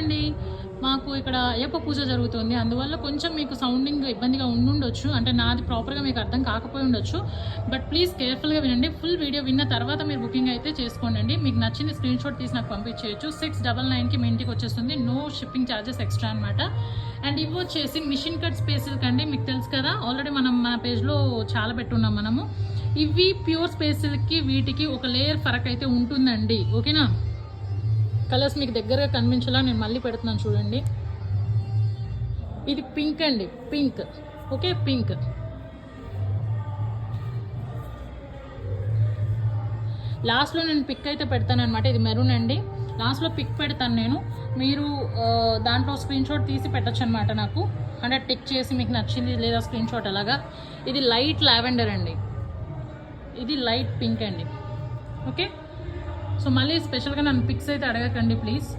అండి మాకు ఇక్కడ అయ్యప్ప పూజ జరుగుతుంది, అందువల్ల కొంచెం మీకు సౌండింగ్ ఇబ్బందిగా ఉండుండొచ్చు, అంటే నాది ప్రాపర్గా మీకు అర్థం కాకపోయి ఉండొచ్చు. బట్ ప్లీజ్ కేర్ఫుల్గా వినండి. ఫుల్ వీడియో విన్న తర్వాత మీరు బుకింగ్ అయితే చేసుకోండి. మీకు నచ్చింది స్క్రీన్ షాట్ తీసి నాకు పంపించేయచ్చు. 699కి మీ ఇంటికి వచ్చేస్తుంది. నో షిప్పింగ్ ఛార్జెస్ ఎక్స్ట్రా అనమాట. అండ్ ఇవి వచ్చేసి మిషన్ కట్ స్పేసిల్కి అండి. మీకు తెలుసు కదా, ఆల్రెడీ మనం మన పేజ్లో చాలా పెట్టున్నాం మనము. ఇవి ప్యూర్ స్పేసిల్కి వీటికి ఒక లేయర్ ఫరక్ అయితే ఉంటుందండి, ఓకేనా. కలర్స్ మీకు దగ్గరగా కనిపించేలా నేను మళ్ళీ పెడుతున్నాను చూడండి. ఇది పింక్ అండి, పింక్, ఓకే, పింక్. లాస్ట్లో నేను పిక్ అయితే పెడతాను అనమాట. ఇది మెరూన్ అండి, లాస్ట్లో పిక్ పెడతాను నేను. మీరు దాంట్లో స్క్రీన్ షాట్ తీసి పెట్టచ్చు అనమాట నాకు, అంటే టిక్ చేసి మీకు నచ్చింది లేదా స్క్రీన్ షాట్ అలాగా. ఇది లైట్ లావెండర్ అండి, ఇది లైట్ పింక్ అండి, ఓకే. సో మళ్ళీ స్పెషల్గా నన్ను పిక్స్ అయితే అడగకండి ప్లీజ్.